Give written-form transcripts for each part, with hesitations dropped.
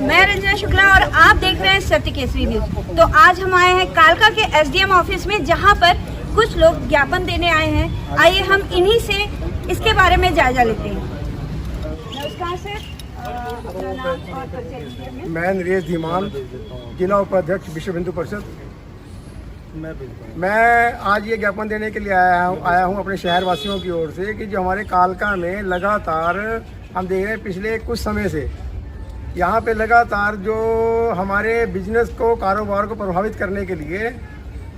मैं रंजना शुक्ला और आप देख रहे हैं सत्य केसरी न्यूज। तो आज हम आए हैं कालका के एसडीएम ऑफिस में, जहां पर कुछ लोग ज्ञापन देने आए हैं। आइए हम इन्हीं से इसके बारे में जायजा लेते हैं। नमस्कार सर, अपना नाम और परिचय दीजिए। मैं नरेश धीमान, जिला उपाध्यक्ष विश्व हिंदू परिषद। मैं आज ये ज्ञापन देने के लिए आया हूँ अपने शहर वासियों की ओर से कि जो हमारे कालका में लगातार हम देख रहे हैं पिछले कुछ समय से यहाँ पे लगातार जो हमारे बिजनेस को, कारोबार को प्रभावित करने के लिए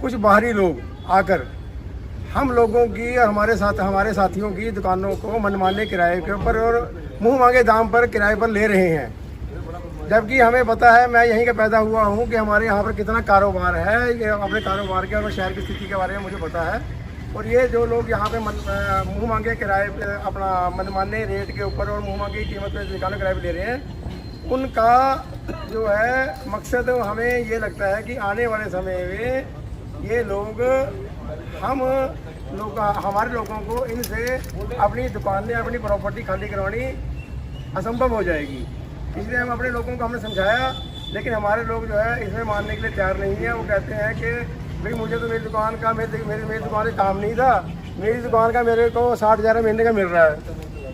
कुछ बाहरी लोग आकर हम लोगों की और हमारे साथियों की दुकानों को मनमाने किराए के ऊपर और मुंह मांगे दाम पर किराए पर ले रहे हैं। जबकि हमें पता है, मैं यहीं का पैदा हुआ हूँ, कि हमारे यहाँ पर कितना कारोबार है। ये अपने कारोबार के और शहर की स्थिति के बारे में मुझे पता है। और ये जो लोग यहाँ पे मुँह मांगे किराए पे, अपना मनमाने रेट के ऊपर और मुँह मांगे कीमत पे दुकानों किराए पे ले रहे हैं, उनका जो है मकसद हमें ये लगता है कि आने वाले समय में ये लोग हमारे लोगों को इनसे अपनी दुकानें, अपनी प्रॉपर्टी खाली करवानी असंभव हो जाएगी। इसलिए हम अपने लोगों को हमने समझाया, लेकिन हमारे लोग जो है इसमें मानने के लिए तैयार नहीं है। वो कहते हैं कि भाई मुझे तो मेरी दुकान का मेरी दुकान का काम नहीं था, मेरी दुकान का मेरे को 60,000 महीने का मिल रहा है।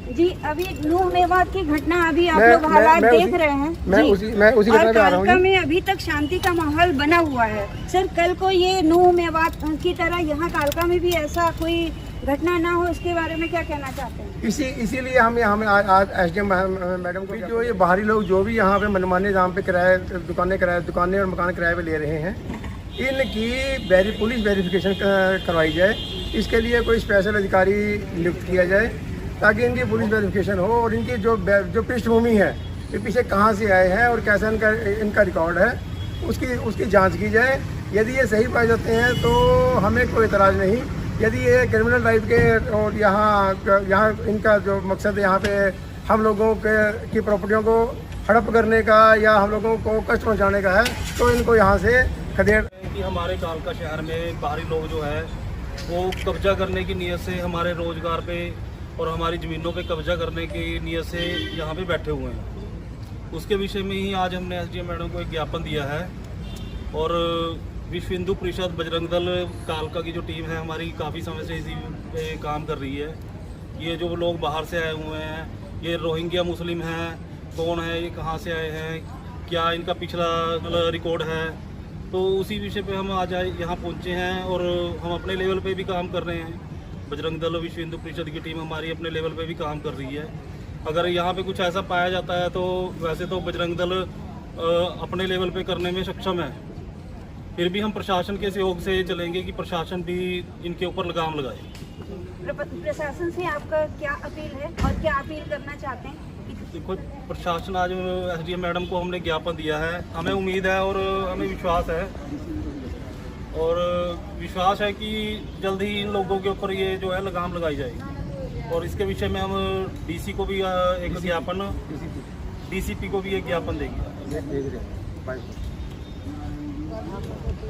जी, अभी नूह मेवात की घटना अभी आप लोग हालात देख रहे हैं। मैं उसी घटना पे आ रहा हूँ। कालका में अभी तक शांति का माहौल बना हुआ है। सर, कल को ये नूह मेवात की तरह यहाँ कालका में भी ऐसा कोई घटना ना हो, इसके बारे में क्या कहना चाहते हैं? इसीलिए हम आज एसडीएम मैडम को, जो ये बाहरी लोग जो भी यहाँ पे मनमाने दाम पे दुकानें और मकान किराए पे ले रहे हैं, इनकी पुलिस वेरिफिकेशन करवाई जाए। इसके लिए कोई स्पेशल अधिकारी नियुक्त किया जाए ताकि इनकी पुलिस वेरिफिकेशन हो और इनकी जो पृष्ठभूमि है, ये पीछे कहाँ से आए हैं और कैसा इनका रिकॉर्ड है, उसकी जाँच की जाए। यदि ये सही पाए जाते हैं तो हमें कोई एतराज़ नहीं। यदि ये क्रिमिनल टाइप के और यहाँ इनका जो मकसद यहाँ पे हम लोगों की प्रॉपर्टियों को हड़प करने का या हम लोगों को कष्ट पहुँचाने का है, तो इनको यहाँ से खदेड़ कि हमारे कालका शहर में बाहरी लोग जो है वो कब्जा करने की नीयत से हमारे रोजगार पे और हमारी ज़मीनों पे कब्जा करने की नीयत से यहाँ पे बैठे हुए हैं। उसके विषय में ही आज हमने एसडीएम मैडम को एक ज्ञापन दिया है। और विश्व हिंदू परिषद बजरंग दल कालका की जो टीम है हमारी, काफ़ी समय से इसी पे काम कर रही है। ये जो लोग बाहर से आए हुए हैं, ये रोहिंग्या मुस्लिम हैं, कौन है, ये कहाँ से आए हैं, क्या इनका पिछला रिकॉर्ड है, तो उसी विषय पे हम आज यहाँ पहुँचे हैं। और हम अपने लेवल पे भी काम कर रहे हैं। बजरंग दल और विश्व हिंदू परिषद की टीम हमारी अपने लेवल पे भी काम कर रही है। अगर यहाँ पे कुछ ऐसा पाया जाता है तो वैसे तो बजरंग दल अपने लेवल पे करने में सक्षम है, फिर भी हम प्रशासन के सहयोग से चलेंगे कि प्रशासन भी इनके ऊपर लगाम लगाए। प्रशासन से आपका क्या अपील है और क्या अपील करना चाहते हैं? देखो, प्रशासन, आज एसडीएम मैडम को हमने ज्ञापन दिया है। हमें उम्मीद है और हमें विश्वास है कि जल्द ही इन लोगों के ऊपर ये जो है लगाम लगाई जाएगी। और इसके विषय में हम डीसी को भी एक ज्ञापन, डीसीपी को भी एक ज्ञापन देंगे।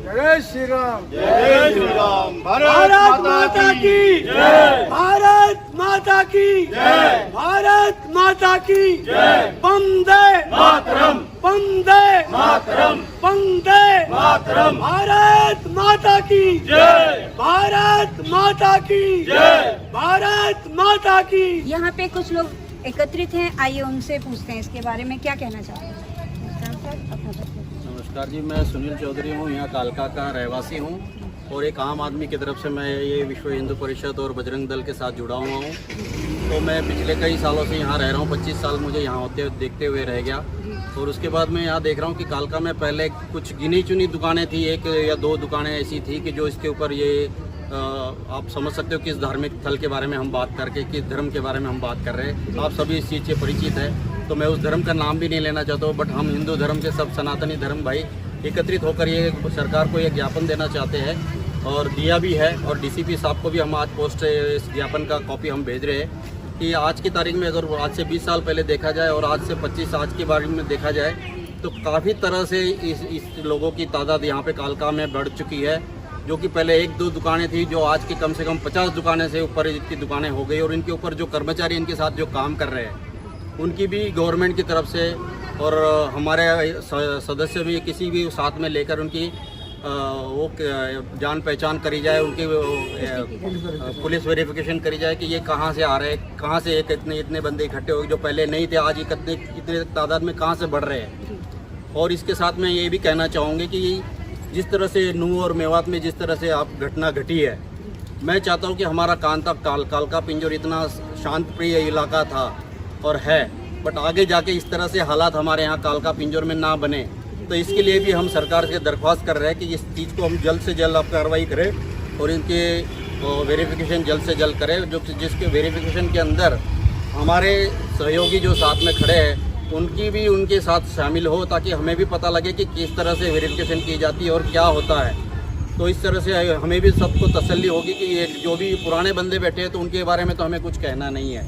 जय श्री राम, जय श्री राम। भारत माता की जय, भारत माता की जय, भारत माता की जय। वंदे मातरम, वंदे मातरम, वंदे मातरम। भारत माता की जय, भारत माता की जय, भारत माता की। यहाँ पे कुछ लोग एकत्रित हैं, आइए उनसे पूछते हैं इसके बारे में क्या कहना चाहते हैं। नमस्कार जी, मैं सुनील चौधरी हूँ, यहाँ कालका का रहवासी हूँ और एक आम आदमी की तरफ से मैं ये विश्व हिंदू परिषद और बजरंग दल के साथ जुड़ा हुआ हूँ। तो मैं पिछले कई सालों से यहाँ रह रहा हूँ, 25 साल मुझे यहाँ होते देखते हुए रह गया। और उसके बाद मैं यहाँ देख रहा हूँ कि कालका में पहले कुछ गिनी चुनी दुकानें थी, 1 या 2 दुकानें ऐसी थी कि जो इसके ऊपर ये आप समझ सकते हो किस धार्मिक स्थल के बारे में हम बात करके, किस धर्म के बारे में हम बात कर रहे हैं। आप सभी इस चीज़ से परिचित है, तो मैं उस धर्म का नाम भी नहीं लेना चाहता हूँ। बट हम हिंदू धर्म के सब सनातनी धर्म भाई एकत्रित होकर ये सरकार को ये ज्ञापन देना चाहते हैं और दिया भी है। और डीसीपी साहब को भी हम आज पोस्ट इस ज्ञापन का कॉपी हम भेज रहे हैं कि आज की तारीख में अगर आज से 20 साल पहले देखा जाए और आज से 25 आज के बारे में देखा जाए तो काफ़ी तरह से इस लोगों की तादाद यहाँ पे कालका में बढ़ चुकी है। जो कि पहले 1-2 दुकानें थी, जो आज की कम से कम 50 दुकानें से ऊपर की दुकानें हो गई। और इनके ऊपर जो कर्मचारी इनके साथ जो काम कर रहे हैं उनकी भी गवर्नमेंट की तरफ से और हमारे सदस्य भी किसी भी साथ में लेकर उनकी वो जान पहचान करी जाए, उनकी पुलिस वेरिफिकेशन करी जाए कि ये कहाँ से आ रहे हैं, कहाँ से एक इतने बंदे इकट्ठे हो गए जो पहले नहीं थे, आज इतने तादाद में कहाँ से बढ़ रहे हैं। और इसके साथ मैं ये भी कहना चाहूँगी कि जिस तरह से नूह और मेवात में जिस तरह से आप घटना घटी है, मैं चाहता हूँ कि हमारा कालका पिंजौर इतना शांत प्रिय इलाका था और है, बट आगे जाके इस तरह से हालात हमारे यहाँ कालका पिंजौर में ना बने, तो इसके लिए भी हम सरकार से दरख्वास्त कर रहे हैं कि इस चीज़ को हम जल्द से जल्द आप कार्रवाई करें और इनके वेरिफिकेशन जल्द से जल्द करें, जो जिसके वेरिफिकेशन के अंदर हमारे सहयोगी जो साथ में खड़े हैं उनकी भी उनके साथ शामिल हो, ताकि हमें भी पता लगे कि किस तरह से वेरिफिकेशन की जाती है और क्या होता है। तो इस तरह से हमें भी सबको तसल्ली होगी कि ये जो भी पुराने बंदे बैठे हैं तो उनके बारे में तो हमें कुछ कहना नहीं है,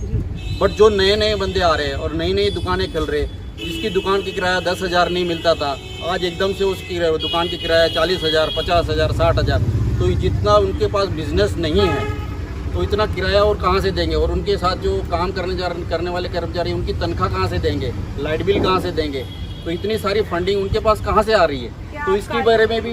बट जो नए नए बंदे आ रहे हैं और नई नई दुकानें खुल रहे, जिसकी दुकान की किराया 10,000 नहीं मिलता था, आज एकदम से उसकी दुकान की किराया 40,000, 50,000, 60,000। तो जितना उनके पास बिजनेस नहीं है तो इतना किराया और कहाँ से देंगे, और उनके साथ जो काम करने वाले कर्मचारी उनकी तनख्वाह कहाँ से देंगे, लाइट बिल कहाँ से देंगे, तो इतनी सारी फंडिंग उनके पास कहाँ से आ रही है। तो इसके बारे में भी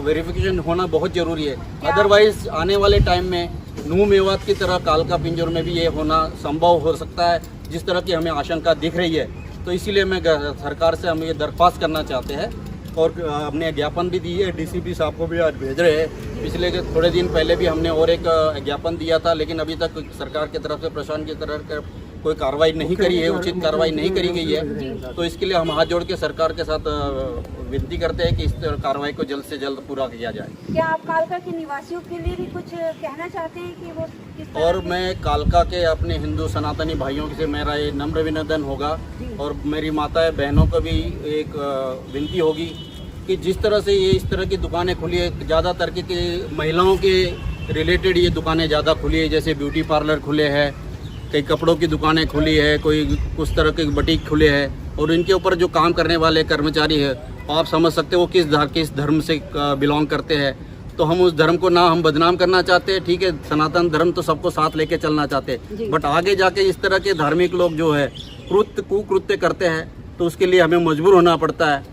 वेरिफिकेशन होना बहुत ज़रूरी है, अदरवाइज आने वाले टाइम में नूह मेवात की तरह कालका पिंजौर में भी ये होना संभव हो सकता है, जिस तरह की हमें आशंका दिख रही है। तो इसीलिए मैं सरकार से हम ये दरख्वास्त करना चाहते हैं और हमने ज्ञापन भी दी है, डीसीपी साहब को भी आज भेज रहे हैं। पिछले थोड़े दिन पहले भी हमने और एक ज्ञापन दिया था, लेकिन अभी तक सरकार की तरफ से, प्रशासन की तरफ कोई कार्रवाई नहीं करी है, उचित कार्रवाई नहीं करी गई है। तो इसके लिए हम हाथ जोड़ के सरकार के साथ विनती करते हैं कि इस कार्रवाई को जल्द से जल्द पूरा किया जाए। क्या आप कालका के निवासियों के लिए भी कुछ कहना चाहते हैं कि वो किस तरह और मैं कालका के अपने हिंदू सनातनी भाइयों से मेरा ये नम्र विनोदन होगा और मेरी माताएं बहनों को भी एक विनती होगी कि जिस तरह से ये इस तरह की दुकानें खुली है, ज़्यादातर की महिलाओं के रिलेटेड ये दुकानें ज़्यादा खुली है, जैसे ब्यूटी पार्लर खुले हैं, कई कपड़ों की दुकानें खुली है, कोई कुछ तरह के बुटीक खुले हैं, और इनके ऊपर जो काम करने वाले कर्मचारी है आप समझ सकते हो किस धर्म से बिलोंग करते हैं। तो हम उस धर्म को ना हम बदनाम करना चाहते हैं, ठीक है, सनातन धर्म तो सबको साथ लेके चलना चाहते हैं, बट आगे जाके इस तरह के धार्मिक लोग जो है कुकृत्य करते हैं तो उसके लिए हमें मजबूर होना पड़ता है।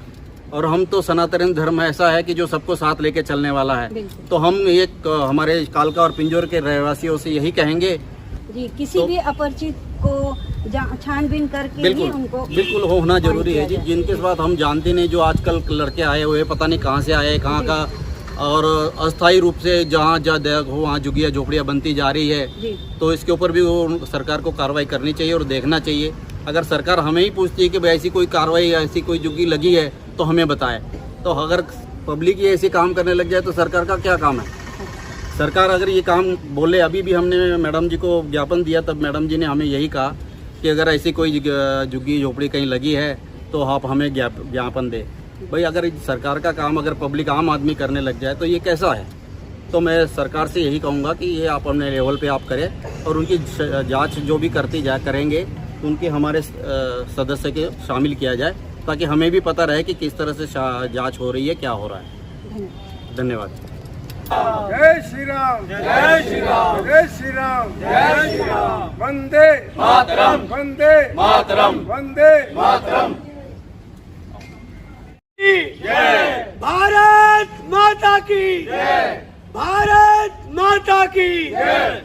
और हम तो सनातन धर्म ऐसा है कि जो सबको साथ लेके चलने वाला है। तो हम एक हमारे कालका और पिंजौर के रहवासियों से यही कहेंगे जी, किसी भी अपरिचित को छानबीन करके ही उनको बिल्कुल होना जरूरी है जी, जिनके साथ हम जानते नहीं, जो आजकल लड़के आए हुए पता नहीं कहाँ से आए, कहाँ का, और अस्थायी रूप से जहाँ हो वहाँ झुग्गियाँ झोपड़ियाँ बनती जा रही है। तो इसके ऊपर भी वो सरकार को कार्रवाई करनी चाहिए और देखना चाहिए। अगर सरकार हमें ही पूछती है कि भाई ऐसी कोई कार्रवाई, ऐसी कोई झुग्गी लगी है तो हमें बताए, तो अगर पब्लिक ही ऐसे काम करने लग जाए तो सरकार का क्या काम है। सरकार अगर ये काम बोले, अभी भी हमने मैडम जी को ज्ञापन दिया, तब मैडम जी ने हमें यही कहा कि अगर ऐसी कोई झुग्गी झोपड़ी कहीं लगी है तो आप हमें ज्ञापन दे। भाई अगर सरकार का काम अगर पब्लिक आम आदमी करने लग जाए तो ये कैसा है। तो मैं सरकार से यही कहूँगा कि ये आप अपने लेवल पे आप करें और उनकी जांच जो भी करेंगे उनके हमारे सदस्य के शामिल किया जाए, ताकि हमें भी पता रहे कि किस तरह से जांच हो रही है, क्या हो रहा है। धन्यवाद। जय श्री राम, जय श्री राम, जय श्री राम, जय श्री राम। वंदे मातरम, वंदे मातरम, वंदे मातरम। जय भारत माता की जय, भारत माता की जय।